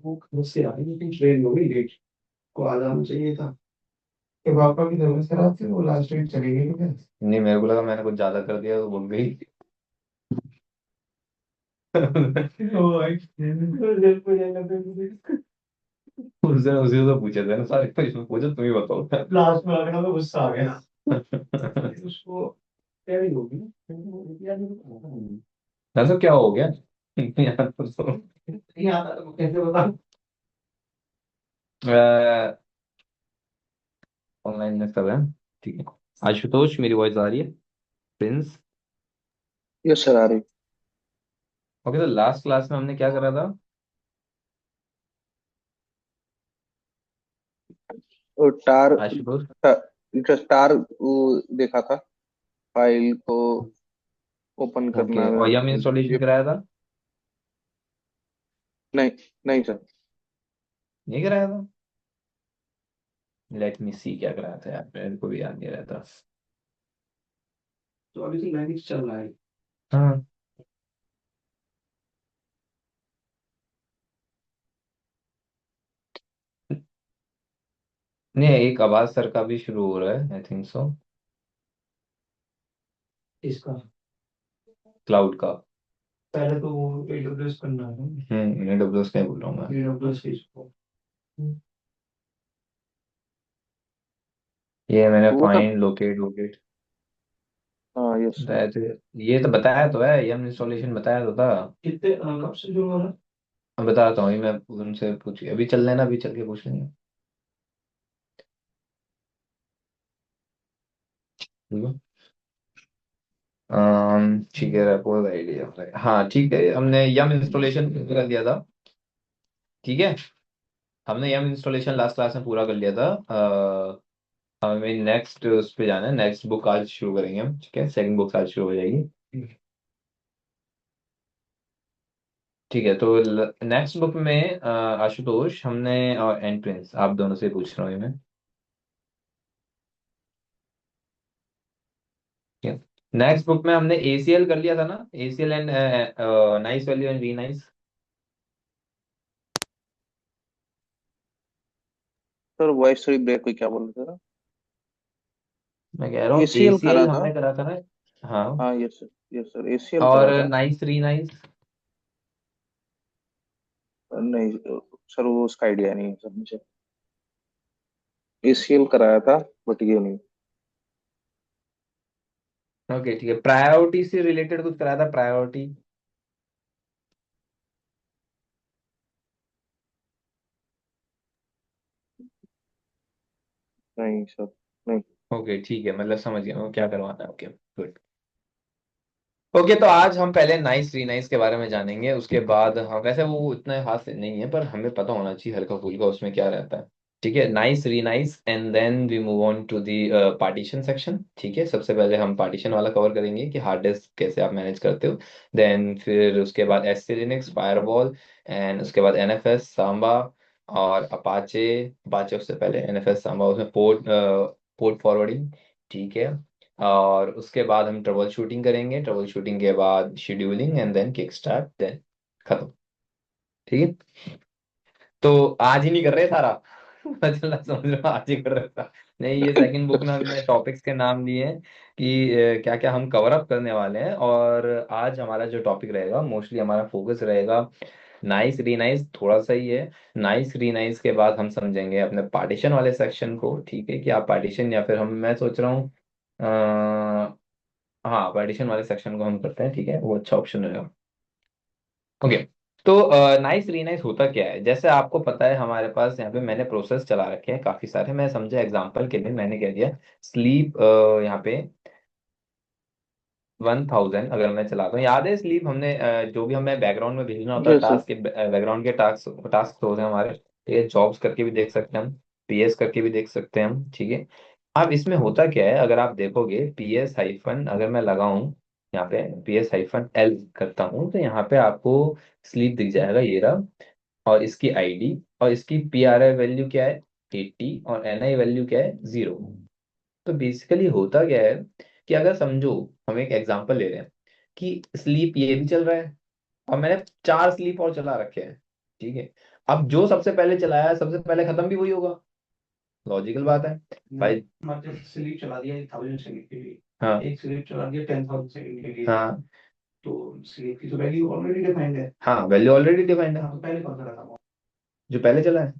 वो घर से आई लेकिन ट्रेन हो गई लेट। को आ जाना चाहिए था। कि पापा की तबीयत खराब थी, वो लास्ट डेट चली गई क्या? नहीं, मेरे को लगा मैंने कुछ ज्यादा कर दिया तो भूल गई। ओ भाई, तो जेल पे जाएगा फिर। उसने उसी से पूछे थे ना सारे क्वेश्चन, पूछो तुम ही बताओ। लास्ट में आके ना तो गुस्सा आ गया उसको। क्या ही होगी ना, यार मेरे को पता नहीं। ऐसा क्या हो गया? यार तो नहीं आता तो कैसे बता। ऑनलाइन में सब है। ठीक है। आशुतोष, मेरी वॉइस आ रही है? प्रिंस। यस सर आ रही। ओके, तो लास्ट क्लास में हमने क्या करा था? और टार आशुतोष। टार वो देखा था, फाइल को ओपन करना। ओके, और यम ये इंस्टॉलेशन कराया था? नहीं, नहीं सर। नहीं कराया था? लेट मी सी क्या कराया था यार, मेरे को भी याद नहीं रहता। तो अभी तो मैनेज चल रहा है। हाँ। नहीं, एक आवाज सर का भी शुरू हो रहा है, आई थिंक सो। इसका क्लाउड का। पहले तो वो AWS करना है। AWS का ही बोल रहा हूँ मैं। AWS के इसको। ये मैंने वो सब। फाइंड लोकेट वोकेट हाँ यस सर। बताया तो, ये तो बताया तो है, यम इंस्टॉलेशन बताया तो था। कितने कब से शुरू हो रहा है? मैं बताता हूँ, ये मैं उनसे पूछ, अभी चल लेना, अभी चल के पूछ लेंगे। ठीक है। ठीक है, रेपोज आइडिया, हाँ ठीक है, हमने यम इंस्टॉलेशन कर दिया था। ठीक है। हमने यम इंस्टॉलेशन लास्ट क्लास में पूरा कर लिया था। हमें नेक्स्ट उस पे जाना है, नेक्स्ट बुक आज शुरू करेंगे हम, ठीक है, सेकंड बुक आज शुरू हो जाएगी। ठीक है, तो नेक्स्ट बुक में आशुतोष, हमने और एंट्रेंस, आप दोनों से पूछ रहा हूँ ये मैं। नेक्स्ट बुक में हमने ACL कर लिया था ना, ACL and nice value and we nice. Sir voice थोड़ी ब्रेक हुई, क्या बोल रहे थे? मैं कह रहा हूँ एसीएल करा ACL था। हमने करा था ना। हाँ। हाँ yes sir, yes sir ACL और करा था। नाइस री नाइस। नहीं सर, वो उसका आइडिया नहीं है सर मुझे। एसीएल कराया था, बट ये नहीं। ओके ठीक है, प्रायोरिटी से रिलेटेड कुछ कराया था, प्रायोरिटी? नहीं सर, नहीं। ओके ठीक है, मतलब समझ गया मैं क्या करवाना है, ओके गुड। ओके, तो आज हम पहले नाइस री नाइस के बारे में जानेंगे, उसके बाद हम, वैसे वो इतना खास नहीं है पर हमें पता होना चाहिए हल्का फुल्का उसमें क्या रहता है। ठीक है, nice renice and then we move on to the partition section. ठीक है, सबसे पहले हम पार्टीशन वाला कवर करेंगे कि हार्ड डिस्क कैसे आप मैनेज करते हो। देन फिर उसके बाद एससी लिनक्स फायरवॉल, एंड उसके बाद NFS सांबा और अपाचे। अपाचे उससे पहले NFS सांबा, उसमें पोर्ट फॉरवर्डिंग। ठीक है। और उसके बाद हम ट्रबल शूटिंग करेंगे, ट्रबल शूटिंग के बाद scheduling and then kickstart, then खत्म। ठीक है। तो आज ही नहीं कर रहे सारा। पता चला, समझ लो आज ही कर रहे था। नहीं, ये सेकंड बुक में हमने टॉपिक्स के नाम दिए हैं कि क्या क्या हम कवर अप करने वाले हैं, और आज हमारा जो टॉपिक रहेगा, मोस्टली हमारा फोकस रहेगा नाइस री नाइस, थोड़ा सा ही है। नाइस री नाइस के बाद हम समझेंगे अपने पार्टीशन वाले सेक्शन को। ठीक है, कि आप पार्टीशन या फिर हम, मैं सोच रहा हूँ हाँ, पार्टीशन वाले सेक्शन को हम करते हैं, ठीक है, वो अच्छा ऑप्शन रहेगा। ओके। तो नाइस री नाइस होता क्या है, जैसे आपको पता है हमारे पास यहाँ पे मैंने प्रोसेस चला रखे हैं काफी सारे, मैं समझा एग्जांपल के लिए मैंने कह दिया स्लीप, यहाँ पे 1000 अगर मैं चलाता हूँ, याद है स्लीप हमने जो भी हमें बैकग्राउंड में भेजना होता है यस सर। टास्क के, बैकग्राउंड के टास्क टास्क होते हैं हमारे, ठीक है, जॉब्स करके भी देख सकते हैं हम, PS करके भी देख सकते हैं हम, ठीक है। अब इसमें होता क्या है, अगर आप देखोगे PS हाइफन अगर मैं लगाऊं, यहाँ पे PS-L करता हूँ, तो यहाँ पे आपको स्लीप दिख जाएगा, ये रहा। और इसकी ID, और इसकी PRI वैल्यू क्या है, 80, और NI वैल्यू क्या है, 0। तो बेसिकली होता क्या है कि अगर समझो, हम एक एग्जांपल ले रहे हैं कि स्लीप ये भी चल रहा है, और मैंने 4 स्लीप और चला रखे हैं। ठीक है। अब जो सबसे पहले चलाया सबसे पहले खत्म भी वही होगा, लॉजिकल बात है भाई। मतलब स्लीप चला दिया 1000 सेकंड के लिए, हाँ एक स्लीप चला दिया 10,000 सेकंड के लिए, हाँ तो स्लीप की तो वैल्यू ऑलरेडी डिफाइंड है। हाँ, वैल्यू ऑलरेडी डिफाइंड है। हाँ, तो पहले कौन सा खत्म जो पहले चला है,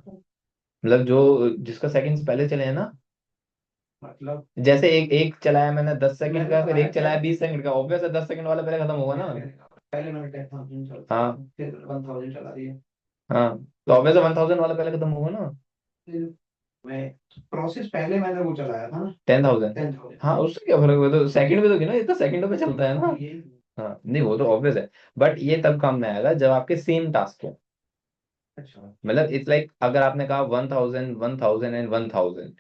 मतलब जो जिसका सेकंड्स पहले चले हैं ना, मतलब जैसे एक एक चलाया मैंने 10 सेकंड का, मैंने फिर बताया एक चलाया 20 सेकंड का, ऑब्वियस है 10 सेकंड वाला पहले खत्म होगा ना। पहले मैंने 10,000 चला, हाँ फिर 1,000 चला दिया, हाँ, तो ऑब्वियस है 1000 वाला पहले खत्म होगा ना। फिर मैं प्रोसेस पहले मैंने वो चलाया था ना 10,000। 10,000। हाँ, उससे क्या फर्क हुआ, तो सेकंड में तो क्या ना, ये तो सेकंडों में चलता है ना। ये हाँ नहीं, वो तो ऑब्वियस है, बट ये तब काम में आएगा जब आपके सेम टास्क हो। अच्छा। मतलब इट्स लाइक अगर आपने कहा 1000 1000 एंड 1000,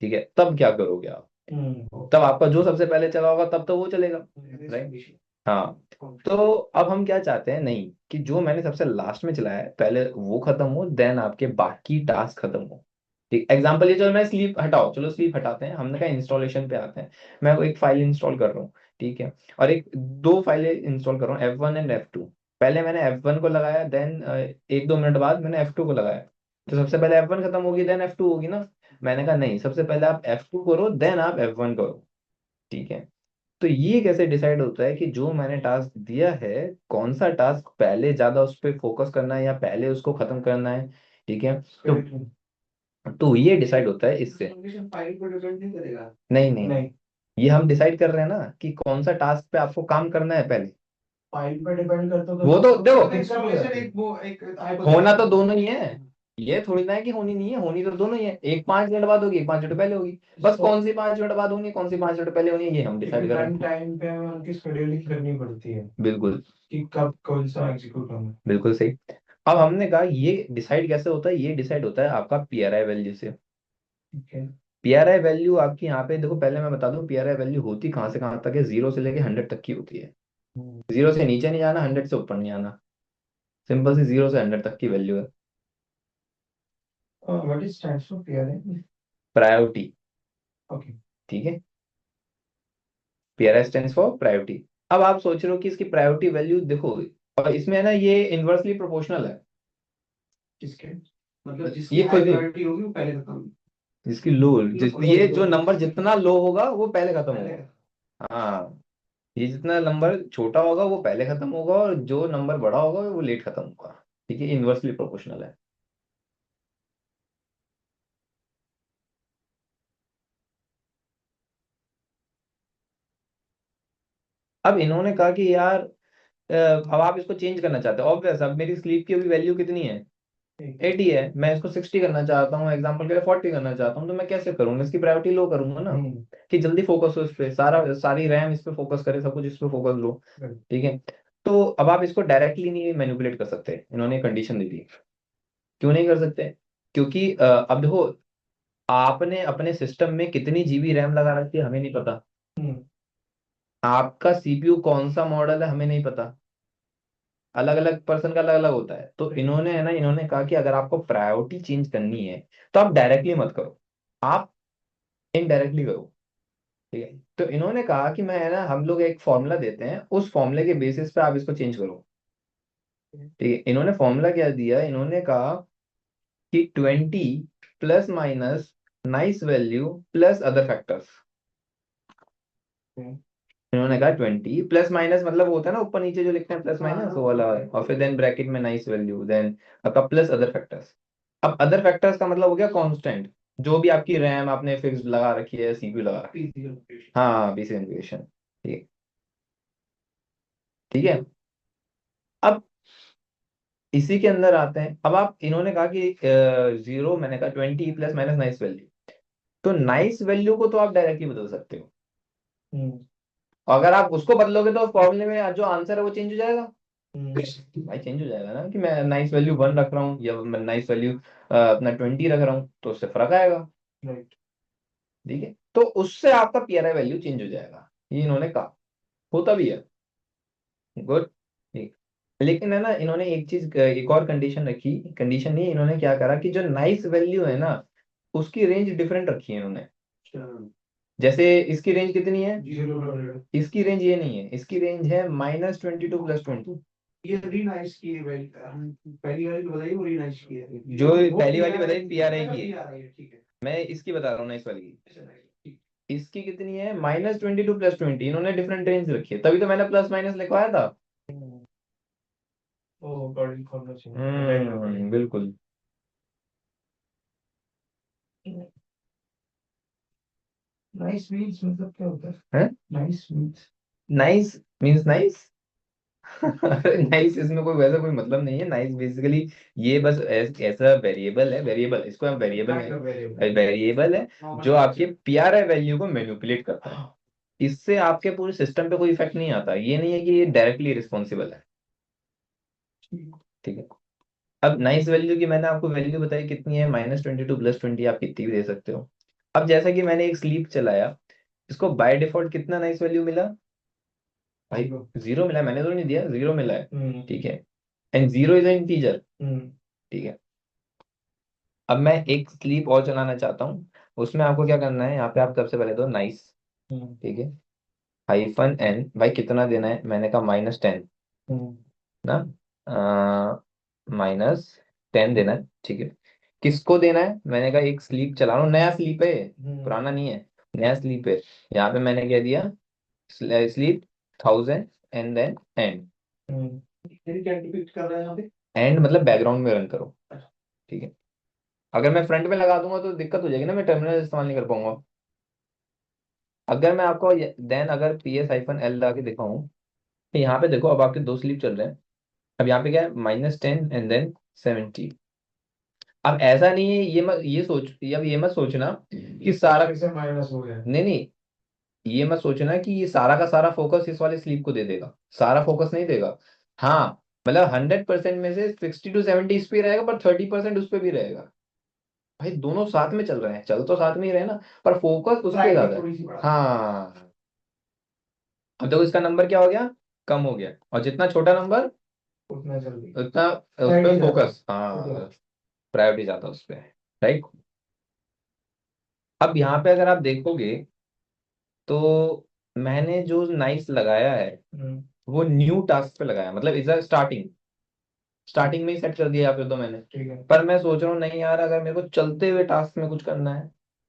ठीक है, तब क्या करोगे आप, तब आपका जो सबसे पहले चला होगा तब तो वो चलेगा, राइट। हाँ, तो अब हम क्या चाहते हैं, नहीं कि जो मैंने सबसे लास्ट में चलाया है पहले वो खत्म हो, देन आपके बाकी टास्क खत्म हो। ठीक, एग्जांपल ये, चलो मैं स्लीप हटाओ, चलो स्लीप हटाते हैं, हमने कहा इंस्टॉलेशन पे आते हैं। मैं वो एक फाइल इंस्टॉल कर रहा हूँ, ठीक है, और एक दो फाइलें इंस्टॉल कर रहा हूँ, F1 एंड F2। पहले मैंने F1 को लगाया, देन 1-2 मिनट बाद मैंने F2 को लगाया, तो सबसे पहले F1 खत्म होगी देन F2 होगी ना। मैंने कहा नहीं, सबसे पहले आप F2 करो देन आप F1 करो, ठीक है। तो ये कैसे डिसाइड होता है कि जो मैंने टास्क दिया है, कौन सा टास्क पहले ज्यादा उस पर फोकस करना है या पहले उसको खत्म करना है, ठीक है। तो ये डिसाइड होता है इससे। फाइल को डिपेंड नहीं करेगा। नहीं नहीं, नहीं, ये हम डिसाइड कर रहे हैं ना कि कौन सा टास्क पे आपको काम करना है पहले। फाइल पे डिपेंड करता वो तो देखो, इंस्टॉलेशन एक वो एक होना तो दोनों ही है, ये थोड़ी ना है कि होनी नहीं है, होनी तो दोनों ही है, एक 5 मिनट बाद होगी, एक 5 मिनट पहले होगी, बस कौन सी 5 मिनट बाद होनी है, कौन सी 5 मिनट पहले होनी है, ये हम डिसाइड कर रहे रन हैं। टाइम पे हमें उनकी शेड्यूलिंग करनी पड़ती है बिल्कुल, कि कब कौन सा एग्जीक्यूट होना है। बिल्कुल सही। अब हमने कहा ये डिसाइड कैसे होता है, ये डिसाइड होता है आपका पीआरआई वैल्यू से। ठीक है। पीआरआई वैल्यू आपकी यहाँ पे देखो, पहले मैं बता दूं पीआरआई वैल्यू होती कहाँ से कहाँ तक है, 0 से लेके 100 तक की होती है। 0 से नीचे नहीं जाना, 100 से ऊपर नहीं आना, सिंपल सी 0 से 100 तक की वैल्यू है। What is stands for PRI? Priority, okay. ठीक है, पीआरआई स्टैंड्स फॉर प्रायोरिटी। अब आप सोच रहे हो कि इसकी प्रायोरिटी वैल्यू देखो, और इसमें है ना ये इनवर्सली प्रोपोर्शनल है। किसके मतलब जिसकी ये हाई खुद ही, प्रायोरिटी होगी वो पहले खत्म। जिसकी लो, ये जो नंबर जितना लो होगा वो पहले खत्म पहले होगा। हाँ, ये जितना नंबर छोटा होगा वो पहले खत्म होगा, और जो नंबर बड़ा होगा वो लेट खत्म होगा, ठीक है, इनवर्सली प्रोपोर्शनल है। अब इन्होंने कहा कि यार अब आप इसको चेंज करना चाहते हो, ऑब्वियस, अब मेरी स्लीप की अभी वैल्यू कितनी है, 80 है, मैं इसको 60 करना चाहता हूँ, एग्जांपल के लिए 40 करना चाहता हूँ, तो मैं कैसे करूंगा, इसकी प्रायोरिटी लो करूंगा ना, कि जल्दी फोकस हो इस पे, सारी रैम इस पे फोकस करे, सब कुछ इस पे फोकस लो, ठीक है। तो अब आप इसको डायरेक्टली नहीं मैनिपुलेट कर सकते, इन्होंने कंडीशन दी थी। क्यों नहीं कर सकते, क्योंकि अब देखो, आपने अपने सिस्टम में कितनी जीबी रैम लगा रखी है हमें नहीं पता, आपका सीपीयू कौन सा मॉडल है हमें नहीं पता, अलग अलग पर्सन का अलग अलग होता है। तो इन्होंने है ना, इन्होंने कहा कि अगर आपको प्रायोरिटी चेंज करनी है तो आप डायरेक्टली मत करो, आप इनडायरेक्टली करो, ठीक है। तो इन्होंने कहा कि मैं है ना, हम लोग एक फॉर्मूला देते हैं, उस फॉर्मूले के बेसिस पे आप इसको चेंज करो, ठीक है। इन्होंने फॉर्मूला क्या दिया, इन्होंने कहा कि 20 plus minus nice value plus other factors. इन्होंने कहा 20 प्लस माइनस, मतलब वो होता है ना ऊपर नीचे जो लिखते हैं प्लस माइनस, वो वाला, और फिर देन ब्रैकेट में नाइस वैल्यू, देन आपका प्लस अदर फैक्टर्स। अब अदर फैक्टर्स का मतलब हो गया कांस्टेंट, जो भी आपकी रैम आपने फिक्स लगा रखी है, सीपीयू लगा रखी है, हाँ, पीसी कॉन्फ़िगरेशन, ठीक, ठीक है। अब इसी के अंदर आते हैं, अब आप, इन्होंने कहा कि 0, मैंने कहा 20 प्लस माइनस नाइस वैल्यू, तो नाइस वैल्यू को तो आप डायरेक्टली बदल सकते हो, अगर आप उसको बदलोगे तो फॉर्मूले में जो आंसर है वो चेंज हो जाएगा, भाई चेंज हो जाएगा ना, कि मैं नाइस वैल्यू 1 रख रहा हूँ या मैं नाइस वैल्यू अपना 20 रख रहा हूँ, तो उससे फर्क आएगा, ठीक है। तो उससे आपका पीआरआई वैल्यू चेंज हो जाएगा, ये इन्होंने कहा, होता भी है, गुड, ठीक। लेकिन है ना, इन्होंने एक चीज, एक और कंडीशन रखी, कंडीशन नहीं, इन्होंने क्या करा कि जो नाइस वैल्यू है ना, उसकी रेंज डिफरेंट रखी है इन्होंने। जैसे इसकी रेंज कितनी है, इसकी रेंज ये नहीं है, इसकी रेंज है -22 + 20, ये रीनाइज की है भाई, हम पहली वाली बताइए, वो रीनाइज की है। जो वो पहली वाली PRI बताई PRI की है, PRI है, ठीक है। मैं इसकी बता रहा हूँ ना, इस वाली की। अच्छा, ठीक। इसकी कितनी है, -22 + 20, इन्होंने डिफरेंट रेंज रखी है, तभी तो मैंने प्लस माइनस लिखवाया था। ओ अकॉर्डिंग करना चाहिए। बिल्कुल। नाइस मीन्स मतलब क्या होता है है? Nice means nice means nice. Nice इसमें कोई वैसा कोई मतलब नहीं है, नाइस बेसिकली ये बस ऐसा वेरिएबल है, वेरिएबल इसको हम वेरिएबल काइंड ऑफ में, वेरिएबल, वेरिएबल है नॉर्मल जो आपके फंक्शन। PRI वैल्यू को मैनिपुलेट करता है। इससे आपके पूरे सिस्टम पे कोई इफेक्ट नहीं आता, ये नहीं है कि ये डायरेक्टली रिस्पॉन्सिबल है। ठीक है। अब नाइस वैल्यू की मैंने आपको वैल्यू बताई कितनी है, -22 + 20, आप कितनी भी दे सकते हो। अब जैसा कि मैंने एक स्लीप चलाया, इसको बाय डिफॉल्ट कितना नाइस वैल्यू मिला भाई, 0 मिला है, मैंने तो नहीं दिया, 0 मिला है। ठीक है। And 0 is an integer. ठीक है। अब मैं एक स्लीप और चलाना चाहता हूँ, उसमें आपको क्या करना है, यहाँ पे आप सबसे पहले दो नाइस। ठीक है। -n भाई कितना देना है, मैंने कहा -10 ना, -10 देना है। ठीक है। किसको देना है, मैंने कहा एक स्लीप चला रहा हूँ, नया स्लीप है, पुराना नहीं है, नया स्लीप है। यहाँ पे मैंने क्या दिया, स्लीप 1000 एंड देन एंड। क्या डिपिक्ट कर रहा है यहाँ पे? एंड मतलब बैकग्राउंड में रन करो। ठीक है। अगर मैं फ्रंट में लगा दूंगा तो दिक्कत हो जाएगी ना, मैं टर्मिनल इस्तेमाल नहीं कर पाऊंगा। अगर मैं आपको देन अगर PS-L लगा के दिखाऊं, तो यहाँ पे देखो, अब आपके दो स्लीप चल रहे हैं। अब यहाँ पे क्या है, -10 एंड देन 70। अब ऐसा नहीं है, ये मत सोचना कि सारा, से माइनस हो गया। नहीं नहीं, ये मत सोचना कि ये सारा का सारा फोकस इस वाले स्लीप को दे देगा, सारा फोकस नहीं देगा। हाँ, मतलब 100% में से 60 to 70 इस पे रहेगा, पर 30% उस पे भी रहेगा। भाई दोनों साथ में चल रहे हैं, चल तो साथ में ही रहे ना, पर फोकस उस पे प्रायोरिटी ज्यादा है। थोड़ी सी बढ़ा। हाँ। अब देखो इसका नंबर क्या हो गया, कम हो गया, और जितना छोटा नंबर उतना जल्दी उतना उस प्रायोरिटी पर ज्यादा। फोकस, हाँ, प्रायोरिटी ज्यादा उस पर। राइट। अब यहाँ पे अगर आप देखोगे तो मैंने जो नाइस लगाया है वो न्यू टास्क पे लगाया, मतलब इज स्टार्टिंग, स्टार्टिंग में ही सेट कर दिया या फिर तो मैंने। ठीक है। पर मैं सोच रहा हूँ नहीं यार, अगर मेरे को चलते हुए टास्क में कुछ करना है,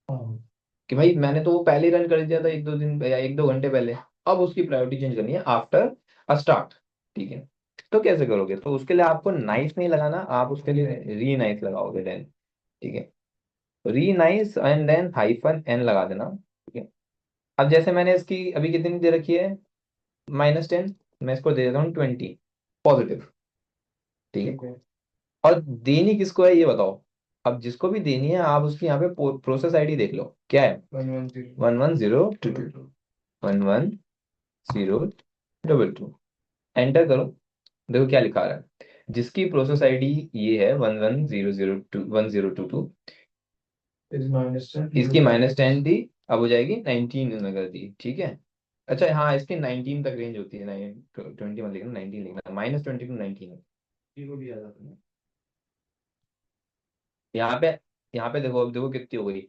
हाँ। कि भाई मैंने तो वो पहले ही रन कर दिया था 1-2 दिन या 1-2 घंटे पहले, अब उसकी प्रायोरिटी चेंज करनी है आफ्टर अ स्टार्ट। ठीक है। तो कैसे करोगे, तो उसके लिए आपको नाइस नहीं लगाना, आप उसके लिए री नाइस लगाओगे देन। ठीक है। री नाइस एंड देन -n लगा देना। ठीक है। अब जैसे मैंने इसकी अभी कितनी दे रखी है, -10, मैं इसको दे देता हूँ 20 पॉजिटिव। ठीक है। ठीक है। और देनी किसको है ये बताओ। अब जिसको भी देनी है आप उसकी यहाँ पे प्रोसेस आईडी देख लो, क्या है, 110 110222, 110222, एंटर करो। देखो क्या लिखा रहा है, जिसकी प्रोसेस आईडी ये है 110021, 1022, इज -10 इसकी -10 थी, अब हो जाएगी 19 में कर दी। ठीक है। अच्छा हाँ, इसकी 19 तक रेंज होती है, 20 मत लिखना, 19 लिखना, -20 to 19। जीरो भी आ जाता है। यहाँ पे, यहाँ पे देखो, अब देखो कितनी हो गई,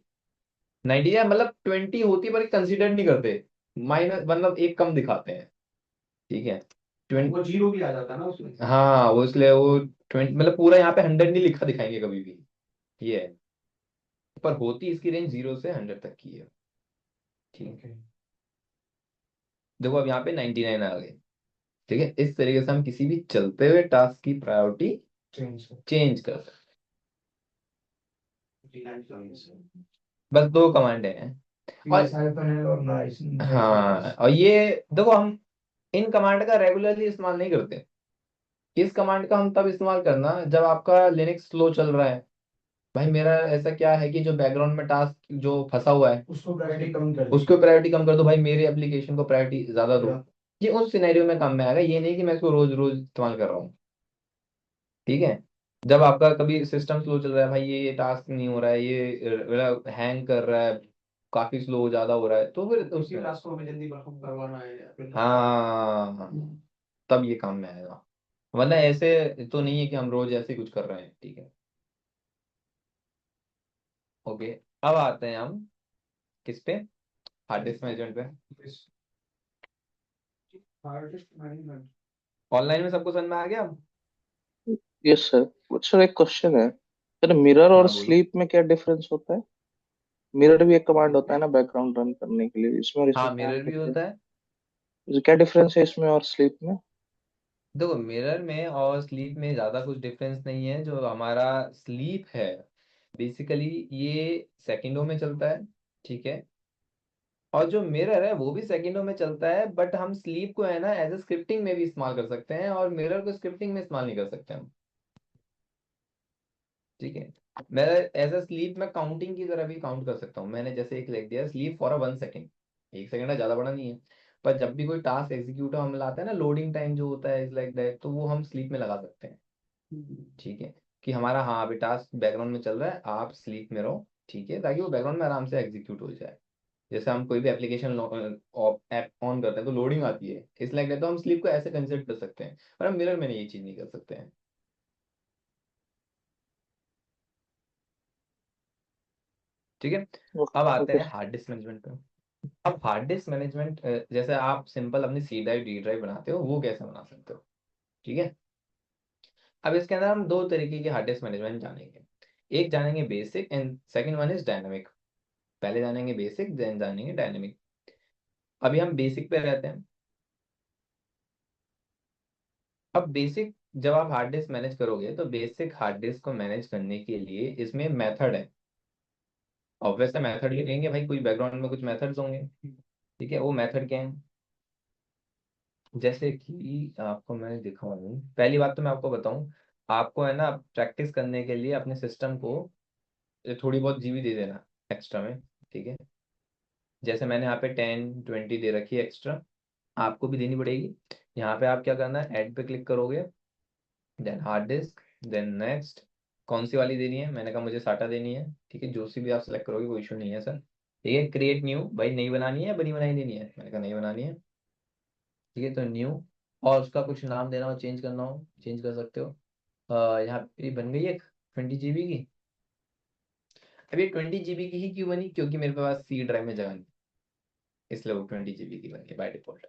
90 है, मतलब 20 होती है पर कंसिडर नहीं करते, माइनस मतलब एक कम दिखाते हैं। ठीक है। 20, वो जीरो भी आ जाता है ना उसमें। हाँ वो इसलिए वो 20 मतलब पूरा यहाँ पे 100 नहीं लिखा दिखाएंगे कभी भी, ये है। पर होती इसकी रेंज 0 से 100 तक की है। ठीक है। ओके। देखो अब यहाँ पे 99 आ गए। ठीक है। इस तरीके से हम किसी भी चलते हुए टास्क की प्रायोरिटी चेंज चेंज कर सकते कर। हैं। बस दो कमांड है। और PSI और नाइस। हाँ, और ये देखो हम इन कमांड का रेगुलरली इस्तेमाल नहीं करते। इस कमांड का हम तब इस्तेमाल करना जब आपका लिनक्स स्लो चल रहा है। भाई मेरा ऐसा क्या है कि जो बैकग्राउंड में टास्क जो फंसा हुआ है, उसको प्रायोरिटी कम कर दी। उसको प्रायोरिटी कम कर दो भाई, मेरे एप्लीकेशन को प्रायोरिटी ज्यादा दो। या ये उस सिनेरियो में काम में आएगा, ये नहीं कि मैं इसको रोज रोज इस्तेमाल कर रहा हूँ। ठीक है। जब आपका कभी सिस्टम स्लो चल रहा है भाई, ये टास्क नहीं हो रहा है, ये मतलब हैंग कर रहा है, काफी स्लो ज्यादा हो रहा है, तो फिर उसी टास्क को हमें जल्दी परफॉर्म करवाना है या फिर। हाँ, तब ये काम में आएगा, वरना ऐसे तो नहीं है कि हम रोज ऐसे ही कुछ कर रहे हैं। ठीक है। ओके। अब आते हैं हम किस पे, हार्ड डिस्क मैनेजमेंट पे। Hard disk management. ऑनलाइन में सबको समझ में आ गया? Yes sir. बट सर एक क्वेश्चन है सर, मिरर और हाँ बोलो। स्लीप में क्या डिफरेंस होता है? मिरर भी एक कमांड होता है ना बैकग्राउंड रन करने के लिए, इसमें और इसमें हाँ क्या मिरर अंतर भी है? होता है। क्या डिफरेंस है इसमें और स्लीप में? देखो मिरर में और स्लीप में ज़्यादा कुछ डिफरेंस नहीं है। जो हमारा स्लीप है बेसिकली ये सेकंडों में चलता है, ठीक है। और जो मिरर है वो भी सेकंडों में चलता है, बट हम स्लीप को है ना एज ए स्क्रिप्टिंग में भी इस्तेमाल कर सकते हैं और मिरर को स्क्रिप्टिंग में इस्तेमाल नहीं कर सकते हम, ठीक है। मैं एज अ स्लीप में काउंटिंग की तरह भी काउंट कर सकता हूँ। मैंने जैसे एक लिख दिया sleep for a 1 second, 1 second है, ज़्यादा बड़ा नहीं है। पर जब भी कोई टास्क एग्जीक्यूट हम लाते हैं ना, लोडिंग टाइम जो होता है इज लाइक दैट, तो वो हम स्लीप में लगा सकते हैं, ठीक है। कि हमारा हाँ अभी टास्क बैकग्राउंड में चल रहा है, आप स्लीप में रहो, ठीक है, ताकि वो बैकग्राउंड में आराम से एग्जीक्यूट हो जाए। जैसे हम कोई भी एप्लीकेशन ऐप ऑन करते हैं तो लोडिंग आती है, इस लाइक दैट, तो हम स्लीप को ऐसे कंसिडर कर सकते हैं। पर हम मिरर में नहीं, ये चीज़ नहीं कर सकते हैं, ठीक है। अब ओके आते ओके। हैं हार्ड डिस्क मैनेजमेंट पे। अब हार्ड डिस्क मैनेजमेंट जैसे आप सिंपल अपनी सी ड्राइव डी ड्राइव बनाते हो, वो कैसे बना सकते हो, ठीक है। अब इसके अंदर हम दो तरीके के हार्ड डिस्क मैनेजमेंट जानेंगे। एक जानेंगे basic and second one is dynamic. पहले जानेंगे बेसिक, देन जानेंगे डायनेमिक। अभी हम बेसिक पे रहते हैं। अब बेसिक, जब आप हार्ड डिस्क मैनेज करोगे तो बेसिक हार्ड डिस्क को मैनेज करने के लिए इसमें मेथड है। ऑब्वियस मेथड लिखेंगे भाई, कोई बैकग्राउंड में कुछ मेथड्स होंगे, ठीक है। वो मेथड क्या है? जैसे कि आपको मैं दिखाऊं, पहली बात तो मैं आपको बताऊं, आपको है ना प्रैक्टिस करने के लिए अपने सिस्टम को थोड़ी बहुत जीबी दे देना एक्स्ट्रा में, ठीक है। जैसे मैंने यहाँ पे 10 20 दे रखी है एक्स्ट्रा, आपको भी देनी पड़ेगी। यहाँ पे आप क्या करना है, ऐड पे क्लिक करोगे, then hard disk, then next. कौन सी वाली देनी है? मैंने कहा मुझे साटा देनी है, ठीक है। जो सी भी आप सेलेक्ट करोगे कोई इशू नहीं है सर, ठीक है। क्रिएट न्यू, भाई नई बनानी है बनी बनाई देनी है? मैंने कहा नई बनानी है, ठीक है। तो न्यू, और उसका कुछ नाम देना हो, चेंज करना हो, चेंज कर सकते हो। यहाँ पे बन गई एक 20 GB की। अब ये 20 GB की ही क्यों बनी? क्योंकि मेरे पास सी ड्राइव में जगह नहीं, इसलिए वो 20 GB की बन गई बाय डिफॉल्ट।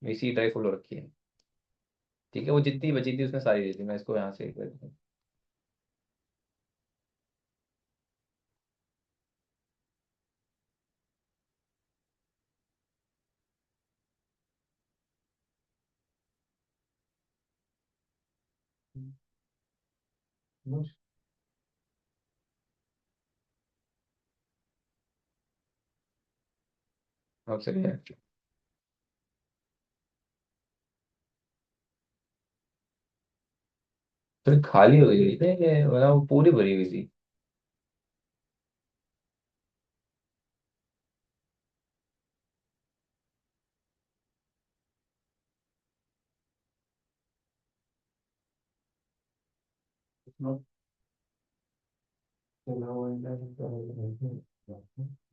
मेरी सी ड्राइव फुल हो रखी है, ठीक है। वो जितनी बची थी उसमें सारी दे दी, मैं इसको यहाँ से कर दूँ। अब सही है। तो खाली हो गई थी ये, मतलब वो पूरी भरी हुई थी।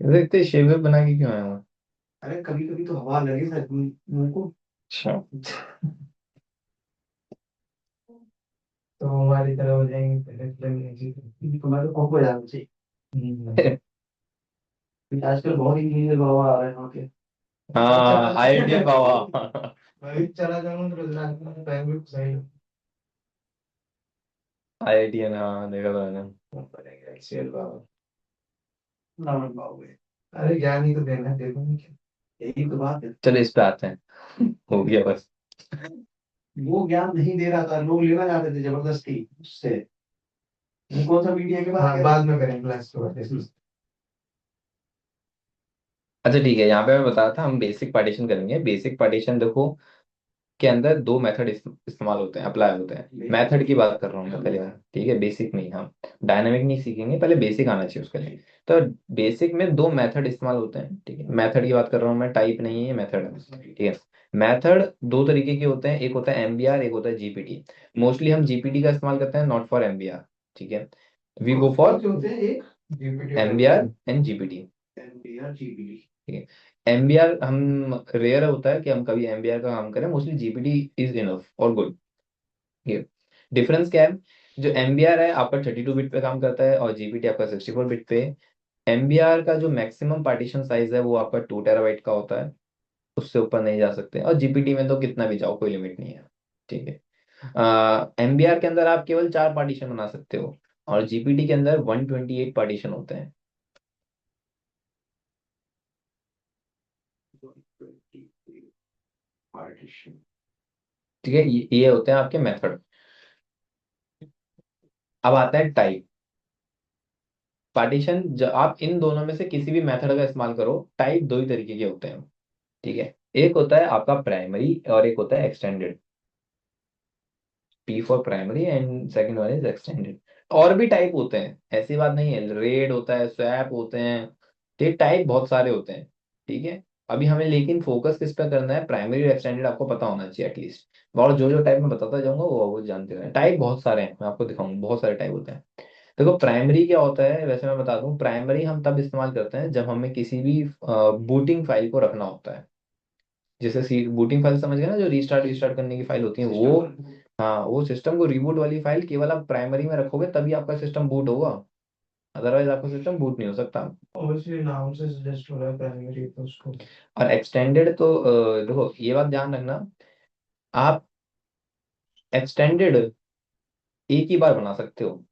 देखते शेव बना के क्यों आया हूँ? अरे कभी कभी तो हवा लगे सर मुंह को, अच्छा। तो हमारी तरह हो जाएंगे, पहले लगेगी तुम्हारे को हो जाना चाहिए। आजकल बहुत इंजीनियर बाबा आ रहे हैं वहाँ के। हाँ आईआईटी बाबा। मैं भी चला जाऊंगा तो गुजरात में बैंगलोर सही आईआईटी है ना, देखा था मैंने। पड़ेगा एक्सेल बाबा, ना बन पाओगे। अरे ज्ञान ही तो देना है, देखो नहीं क्या, यही तो बात है। चलो इस पे आते हैं। हो गया बस। वो ज्ञान नहीं दे रहा था, लोग लेना चाहते थे जबरदस्ती उससे। वो कौन सा मीडिया के बाद, हाँ, बाद में करें क्लास के बाद। अच्छा ठीक है, यहाँ पे मैं बता रहा था हम बेसिक पार्टीशन करेंगे। बेसिक पार्टीशन देखो के अंदर दो मेथड इस्तेमाल होते हैं, अप्लाई होते हैं। मेथड की बात कर रहा हूँ मैं पहले, ठीक है। बेसिक नहीं, हम डायनामिक नहीं सीखेंगे, पहले बेसिक आना चाहिए उसके लिए। तो बेसिक में दो मेथड इस्तेमाल होते हैं, ठीक है। मेथड की बात कर रहा हूँ मैं, टाइप नहीं है ये, मेथड है, ठीक है। मेथड दो तरीके के होते हैं, एक होता है एमबीआर, एक होता है जीपीटी। मोस्टली हम जीपीटी का इस्तेमाल करते हैं, नॉट फॉर एमबीआर, ठीक है। वी गो फॉर होते हैं एक GPT, MBR and GPT, NPR GPT. ठीक है। एमबीआर हम रेयर होता है कि हम कभी एमबीआर का काम करें, मोस्टली जीपीटी इज इनफ और गुड। ये डिफरेंस क्या है? जो एमबीआर है आपका 32 बिट पे काम करता है और जीपीटी आपका 64 बिट पे। एमबीआर का जो मैक्सिमम पार्टीशन साइज है वो आपका 2 TB का होता है, उससे ऊपर नहीं जा सकते, और जीपीटी में तो कितना भी जाओ, कोई लिमिट नहीं है। ठीक है। एमबीआर के अंदर आप केवल 4 पार्टीशन बना सकते हो, और जीपीटी के अंदर 128 पार्टीशन होते हैं। 128 पार्टीशन। ठीक है, ये होते हैं आपके मेथड। अब आता है टाइप। पार्टीशन, जब आप इन दोनों में से किसी भी मेथड का इस्तेमाल करो, टाइप दो ही तरीके के होते हैं। ठीक है, एक होता है आपका प्राइमरी और एक होता है extended. P for primary and second one is extended. और भी टाइप होते हैं, ऐसी बात नहीं है, रेड होता है, स्वैप होते हैं, ये टाइप बहुत सारे होते हैं। ठीक है। अभी हमें लेकिन फोकस किस पे करना है, प्राइमरी और एक्सटेंडेड आपको पता होना चाहिए एटलीस्ट। और जो जो टाइप मैं बताता जाऊंगा वो जानते रहे। टाइप बहुत सारे हैं, मैं आपको दिखाऊंगा, बहुत सारे टाइप होते हैं। देखो प्राइमरी क्या होता है, वैसे मैं बता दूं, प्राइमरी हम तब इस्तेमाल करते हैं जब हमें किसी भी बूटिंग फाइल को रखना होता है। जैसे सी बूटिंग फाइल समझ गए ना, जो रीस्टार्ट रीस्टार्ट करने की फाइल होती है वो। हाँ, वो सिस्टम को रिबूट वाली फाइल केवल आप प्राइमरी में रखोगे तभी आपका सिस्टम बूट होगा, अदरवाइज आपका सिस्टम बूट नहीं हो सकता। ऑब्वियसली नाम से सजेस्ट हो रहा है प्राइमरी तो उसको। और एक्सटेंडेड तो देखो ये बात ध्यान रखना, आप एक्सटेंडेड एक ही बार बना सकते हो।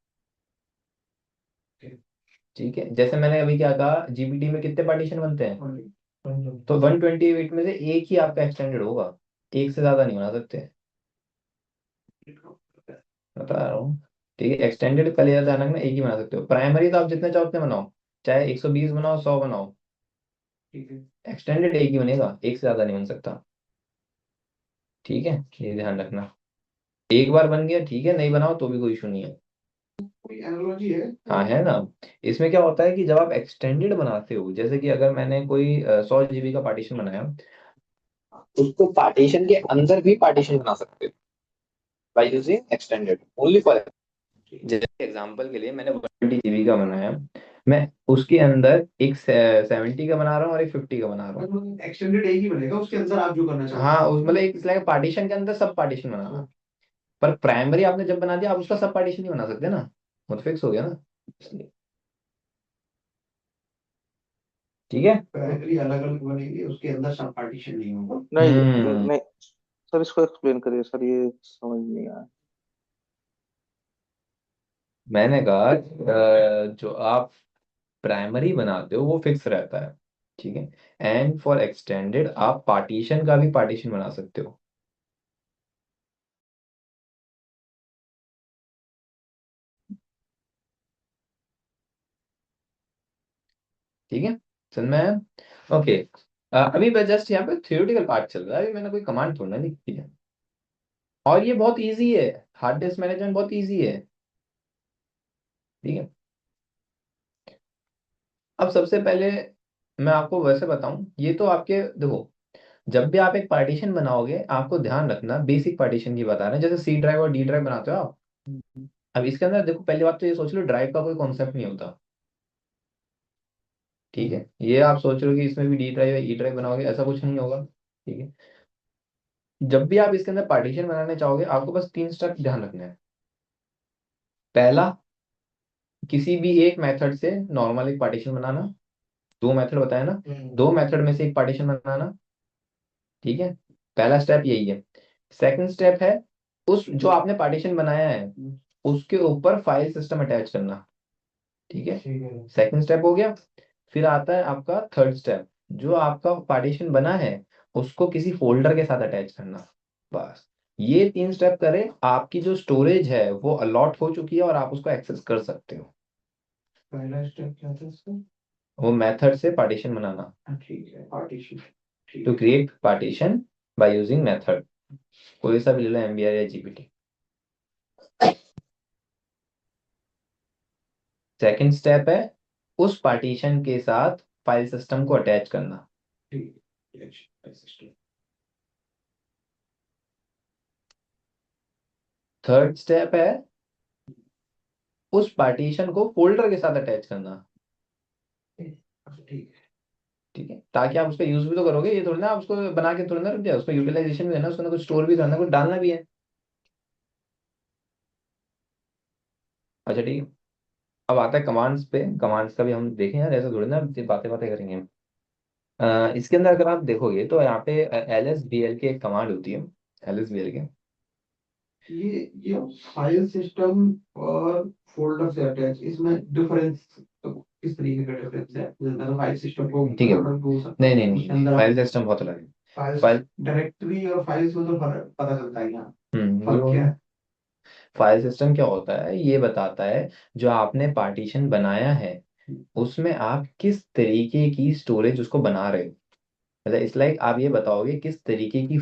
ठीक है, जैसे मैंने अभी क्या कहा, जीपीटी में कितने पार्टीशन बनते हैं, तो 128 में से एक ही आपका एक्सटेंडेड होगा, एक से ज्यादा नहीं बना सकते, बता रहा हूँ। ठीक है, एक्सटेंडेड का लिया ध्यान रखना, एक ही बना सकते हो। प्राइमरी तो आप जितने चाहो उतने बनाओ, चाहे 120 बनाओ, 100 बनाओ, ठीक है। एक्सटेंडेड एक ही बनेगा, एक से ज्यादा नहीं बन सकता। ठीक है, ये ध्यान रखना। एक बार बन गया ठीक है, नहीं बनाओ तो भी कोई इशू नहीं है। कोई एनालॉजी है? हाँ है ना। इसमें क्या होता है कि जब आप एक्सटेंडेड बनाते हो, जैसे कि अगर मैंने कोई 100 जीबी का पार्टीशन बनाया, उसको पार्टीशन के अंदर भी पार्टीशन बना सकते हो by using extended only for. जैसे एग्जांपल के लिए मैंने 120 जीबी का बनाया, मैं उसके अंदर एक 70 का बना रहा हूँ और एक 50 का बना रहा हूँ। एक्सटेंडेड एक ही बनेगा, उसके अंदर आप जो करना चाहते हाँ, उस मतलब एक इसलिए पार्टीशन के अंदर सब पार्टीशन बनाना। पर प्राइमरी आपने जब बना दिया, आप उसका सब पार्टीशन नहीं बना सकते ना, वो तो फिक्स हो गया ना, इसलिए। ठीक है। प्राइमरी अलग अलग बनेगी, उसके अंदर सब पार्टीशन नहीं होगा। नहीं हम्म। नहीं सर, इसको एक्सप्लेन करिए सर, ये समझ नहीं आया। मैंने कहा जो आप प्राइमरी बनाते हो वो फिक्स रहता है। ठीक है, एंड फॉर एक्सटेंडेड आप पार्टीशन का भी पार्टीशन बना सकते हो। ठीक है, समझ में आया? ओके। अभी मैं जस्ट यहाँ पे थियोरेटिकल पार्ट चल रहा है, अभी मैंने कोई कमांड थोड़ा ना लिखी है। और ये बहुत इजी है, हार्ड डिस्क मैनेजमेंट बहुत इजी है। ठीक है। अब सबसे पहले मैं आपको वैसे बताऊं, ये तो आपके देखो, जब भी आप एक पार्टीशन बनाओगे आपको ध्यान रखना, बेसिक पार्टीशन की बता रहे हैं, जैसे सी ड्राइव और डी ड्राइव बनाते हो आप। अब इसके अंदर देखो, पहली बात तो ये सोच लो, ड्राइव का कोई कॉन्सेप्ट नहीं होता। ठीक है, ये आप सोच रहे हो कि इसमें भी डी ड्राइव या ई ड्राइव बनाओगे, ऐसा कुछ नहीं होगा। ठीक है, जब भी आप इसके अंदर पार्टीशन बनाने चाहोगे आपको बस 3 स्टेप ध्यान रखने हैं। पहला, किसी भी एक मेथड से नॉर्मल एक पार्टीशन बनाना। दो मेथड बताया ना, दो मेथड में से एक पार्टीशन बनाना। ठीक है, पहला स्टेप यही है। सेकंड स्टेप है, उस जो आपने पार्टीशन बनाया है उसके ऊपर फाइल सिस्टम अटैच करना। ठीक है, ठीक है। सेकंड स्टेप हो गया। फिर आता है आपका थर्ड स्टेप, जो आपका पार्टीशन बना है उसको किसी फोल्डर के साथ अटैच करना। बस, ये 3 स्टेप करें, आपकी जो स्टोरेज है वो अलॉट हो चुकी है और आप उसको एक्सेस कर सकते हो। पहला स्टेप क्या था इसका? वो मेथड से पार्टीशन बनाना, ठीक है, पार्टीशन। ठीक टू है। Create partition by using method, कोई सा भी ले लो, एमबीआर या जीपीटी। सेकंड स्टेप है उस पार्टीशन के साथ फाइल सिस्टम को अटैच करना। ठीक है। सिस्टम। थर्ड स्टेप है उस पार्टीशन को फोल्डर के साथ अटैच करना। ठीक है। ठीक है, ताकि आप उसका यूज भी तो करोगे, ये थोड़ी ना आप उसको बना के थोड़ी ना रख दिया, उसका यूटिलाइजेशन भी है ना, उसको ना कुछ स्टोर भी करना, कुछ डालना भी है। अच्छा ठीक है, अब आता है कमांड्स पे। कमांड्स का भी हम देखें यार, ऐसा थोड़ी ना बातें बातें करेंगे हम। इसके अंदर अगर आप देखोगे तो यहाँ पे LSBL की एक कमांड होती है, LSBL के। ये फाइल सिस्टम और फोल्डर से अटैच, इसमें डिफरेंस तो किस तरीके का डिफरेंस है? जैसे फाइल सिस्टम को ठीक है। फोल्डर को नहीं नहीं उसके नहीं, अंदर फाइल सिस्टम बहुत अलग है। फाइल फाइल डायरेक्टरी और फाइल्स में तो फर्क पता चलता है यहाँ। फर्क वो क्या है? फाइल सिस्टम क्या होता है, ये बताता है जो आपने पार्टीशन बनाया है उसमें आप किस तरीके की स्टोरेज उसको बना रहे हो। मतलब इट्स लाइक आप ये बताओगे किस तरीके की